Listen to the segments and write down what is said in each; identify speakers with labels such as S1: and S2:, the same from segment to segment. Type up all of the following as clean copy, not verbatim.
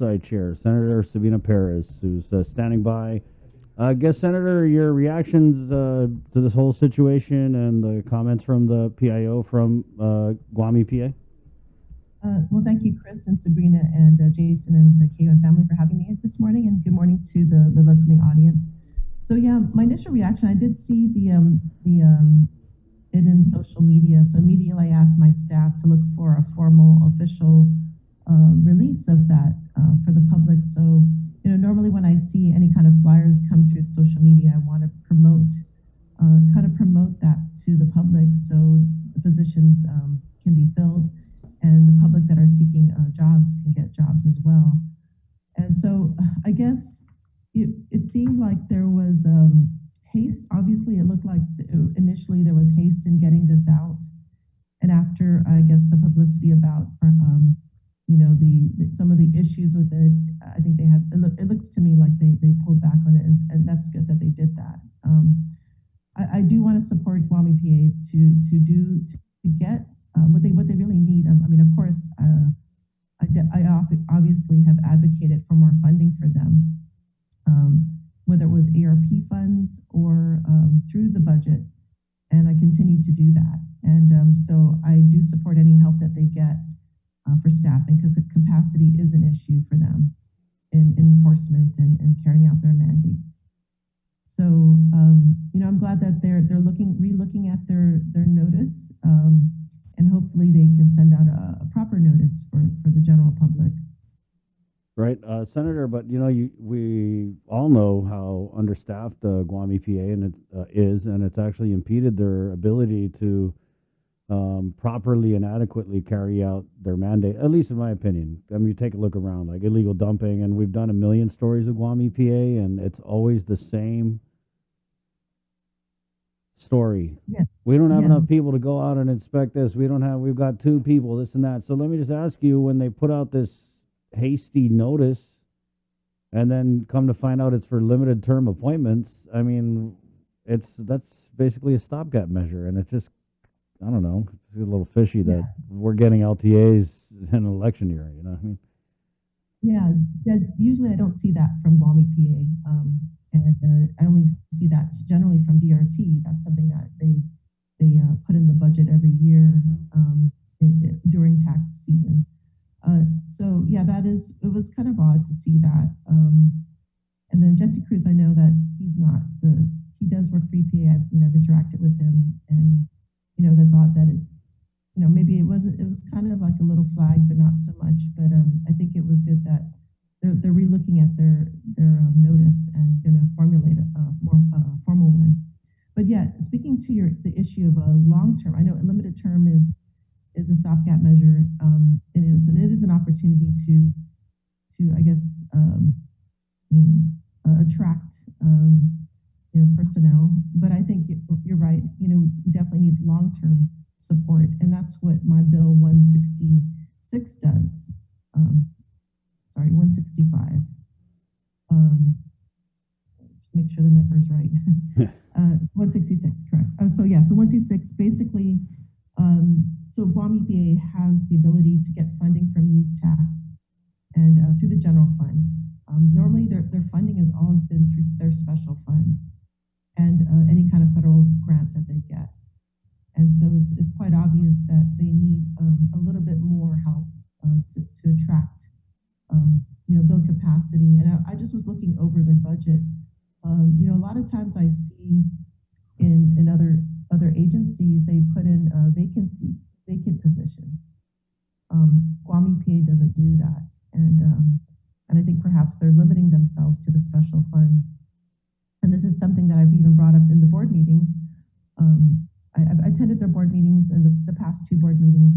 S1: Oversight Chair, Senator Sabina Perez, who's standing by. Guest Senator, your reactions to this whole situation and the comments from the PIO from Guam EPA?
S2: Well, thank you, Chris and Sabrina and Jason and the KUN family for having me this morning, and good morning to the listening audience. So yeah, my initial reaction, I did see it in social media. So immediately I asked my staff to look for a formal official release of that for the public. So, normally when I see any kind of flyers come through social media, I want to promote that to the public so the positions can be filled and the public that are seeking jobs can get jobs as well. And so I guess it seemed like there was haste. Obviously, it looked like initially there was haste in getting this out. And after, I guess, the publicity about, some of the issues with it, I think they had, it looks to me like they pulled back on it, and that's good that they did that. I do want to support Guam EPA to get what they really need. I mean, of course, I obviously have advocated for more funding for them, whether it was ARP funds or through the budget, and I continue to do that. And so I do support any help that they get for staffing, because the capacity is an issue for them in enforcement and carrying out their mandates. So, I'm glad that they're re-looking at their notice, and hopefully they can send out a proper notice for the general public.
S1: Right, Senator, but we all know how understaffed the Guam EPA is, and it's actually impeded their ability to properly and adequately carry out their mandate, at least in my opinion. I mean, you take a look around, like illegal dumping, and we've done a million stories of Guam EPA, and it's always the same story.
S2: Yes.
S1: We don't have enough people to go out and inspect this. We've got 2 people, this and that. So let me just ask you, when they put out this hasty notice and then come to find out it's for limited term appointments, I mean, that's basically a stopgap measure, and it's just, I don't know, it's a little fishy that we're getting LTAs in an election year, you know what I mean?
S2: Yeah, usually I don't see that from Guam EPA, and I only see that generally from DRT. That's something that they put in the budget every year during tax season. So yeah, it was kind of odd to see that. And then Jesse Cruz, I know that he does work for EPA. I've interacted with him, and that's odd that maybe it was kind of like a little flag, but not so much. But I think it was good that they're relooking at their notice and going to formulate a more formal one. But yeah, speaking to the issue of a long term, I know a limited term is a stopgap measure, and it is an opportunity to I guess attract personnel. But I think you're right. We definitely need long term support, and that's what my bill 166 does. 165. Make sure the number is right. 166, correct. So 166 basically. So Guam EPA has the ability to get funding from use tax and through the general fund. Normally their funding has always been through their special funds and any kind of federal grants that they get. And so it's quite obvious that they need a little bit more help to attract, build capacity. And I just was looking over their budget. A lot of times I see in other agencies, they put in vacant positions. Guam EPA doesn't do that. And I think perhaps they're limiting themselves to the special funds. And this is something that I've even brought up in the board meetings. I've attended their board meetings, and the past 2 board meetings,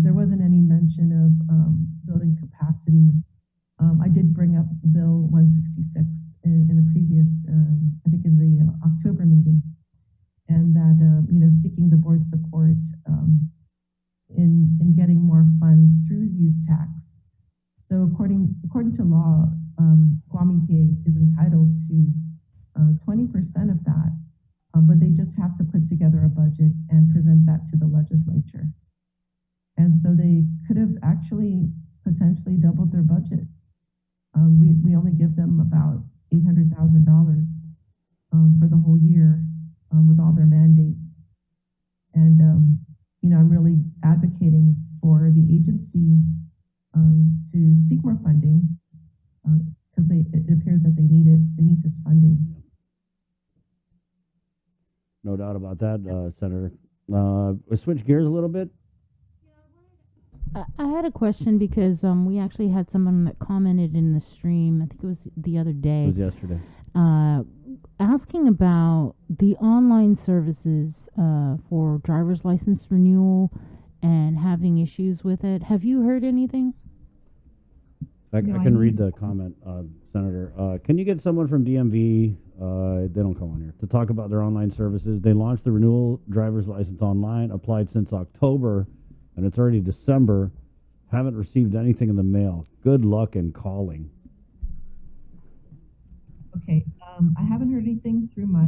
S2: there wasn't any mention of building capacity. I did bring up Bill 166 in the previous, I think in the October meeting, and that, seeking the board support in getting more funds through use tax. So according to law, Guam EPA is entitled to 20% of that, but they just have to put together a budget and present that to the legislature. And so they could have actually potentially doubled their budget We only give them about $800,000 for the whole year with all their mandates. And, I'm really advocating for the agency to seek more funding because it appears that they need it. They need this funding.
S1: No doubt about that, Senator. We switch gears a little bit.
S3: I had a question because we actually had someone that commented in the stream. I think it was the other
S1: It
S3: day.
S1: was yesterday.
S3: Asking about the online services for driver's license renewal and having issues with it. Have you heard anything?
S1: I
S2: No,
S1: can read the comment, Senator. Can you get someone from DMV, they don't come on here, to talk about their online services? They launched the renewal driver's license online, applied since October, and it's already December. Haven't received anything in the mail. Good luck in calling.
S2: Okay, I haven't heard anything through my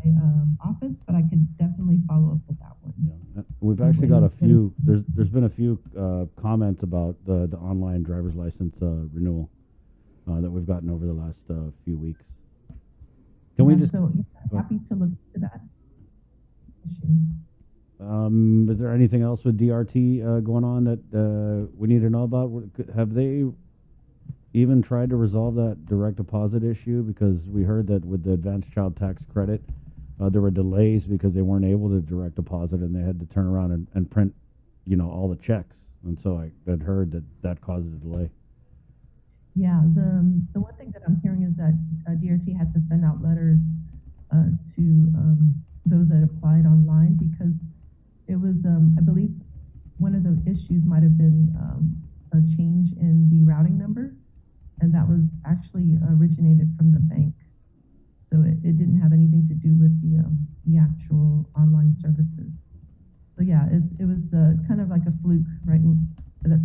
S2: office, but I could definitely follow up with that one.
S1: Yeah. We've actually got a few, there's been a few comments about the online driver's license renewal that we've gotten over the last few weeks. Can we just...
S2: So happy to look into that issue.
S1: Is there anything else with DRT going on that we need to know about? Have they even tried to resolve that direct deposit issue? Because we heard that with the advanced child tax credit, there were delays because they weren't able to direct deposit and they had to turn around and print, all the checks. And so I had heard that caused a delay.
S2: Yeah, the one thing that I'm hearing is that DRT had to send out letters to those that applied online because it was, I believe, one of the issues might have been a change in the routing number, and that was actually originated from the bank. So it didn't have anything to do with the actual online services. So yeah, it was kind of like a fluke, right?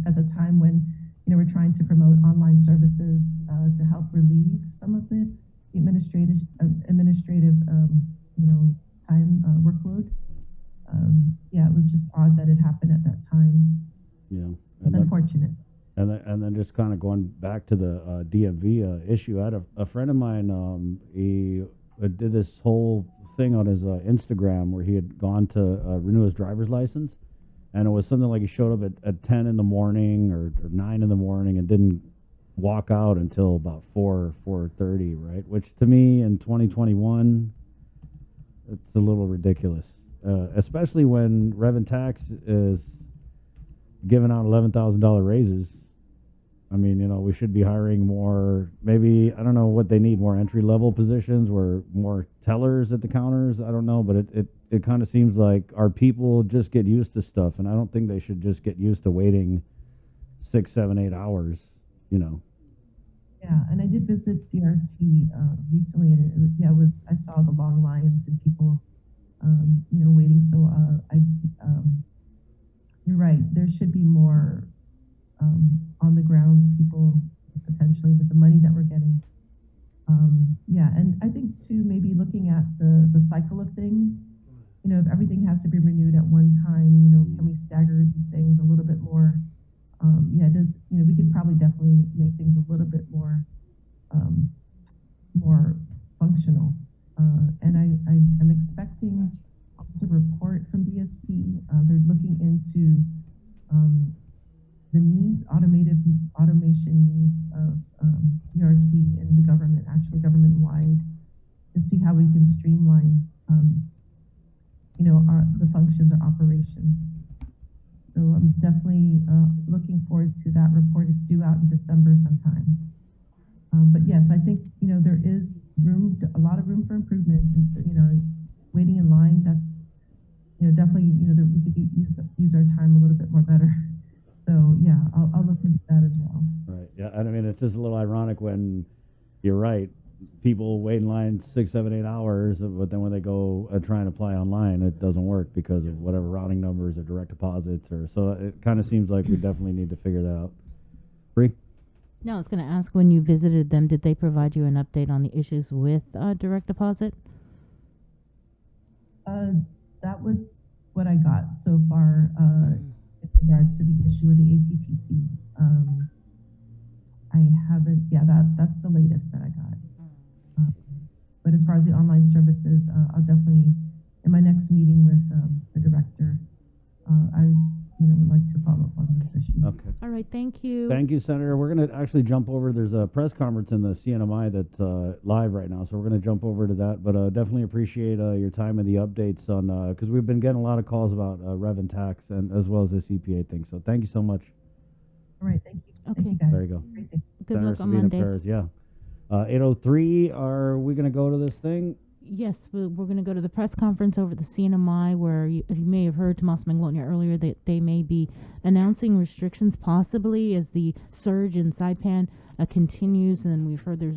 S2: At the time when we're trying to promote online services to help relieve some of the administrative time workload. Yeah, it was just odd that it happened at that time.
S1: Yeah,
S2: It's unfortunate.
S1: And then just kind of going back to the DMV issue, I had a friend of mine, he did this whole thing on his Instagram where he had gone to renew his driver's license, and it was something like he showed up at 10 in the morning or 9 in the morning and didn't walk out until about 4:30, right? Which to me in 2021, it's a little ridiculous, especially when Rev and Tax is giving out $11,000 raises. I mean, we should be hiring more, maybe, I don't know what they need, more entry-level positions or more tellers at the counters. I don't know, but it kind of seems like our people just get used to stuff, and I don't think they should just get used to waiting 6, 7, 8 hours,
S2: Yeah, and I did visit DRT recently, and I saw the long lines and people, waiting. So you're right. There should be more on the grounds people potentially with the money that we're getting. Yeah, and I think too, maybe looking at the cycle of things. If everything has to be renewed at one time, can we stagger these things a little bit more? Yeah, we could probably definitely make things a little bit more functional. And I'm expecting a report from BSP. They're looking into the automation needs of DRT and the government, actually government-wide, to see how we can streamline, the functions or operations. So I'm definitely looking forward to that report. It's due out in December sometime. But yes, I think, there is a lot of room for improvement. Waiting in line, that's, definitely, that we could use our time a little bit more better. So yeah, I'll look into that as well.
S1: Right. Yeah. And I mean, it's just a little ironic when you're right. People wait in line 6, 7, 8 hours, but then when they go try and apply online, it doesn't work because of whatever routing numbers or direct deposits so it kind of seems like we definitely need to figure that out. Bree?
S3: No, I was going to ask, when you visited them, did they provide you an update on the issues with direct deposit?
S2: That was what I got so far in regards to the issue with the ACTC. I haven't, yeah, that's the latest that I got. But as far as the online services, I'll definitely, in my next meeting with the director, I, would like to follow up on those issues.
S1: Okay.
S3: All right, thank you.
S1: Thank you, Senator. We're going to actually jump over. There's a press conference in the CNMI that's live right now, so we're going to jump over to that. But definitely appreciate your time and the updates on, because we've been getting a lot of calls about rev and tax, and as well as this EPA thing. So thank you so much.
S2: All right, thank you.
S3: Okay.
S2: Thank you guys.
S1: There you go.
S2: Great day.
S3: Good
S1: Senator
S3: luck on
S1: Sabina
S3: Monday.
S1: Perez, yeah. 8:03. Are we going to go to this thing?
S3: Yes, we're going to go to the press conference over the CNMI where you may have heard Tomas Manglonia earlier that they may be announcing restrictions possibly as the surge in Saipan continues, and we've heard there's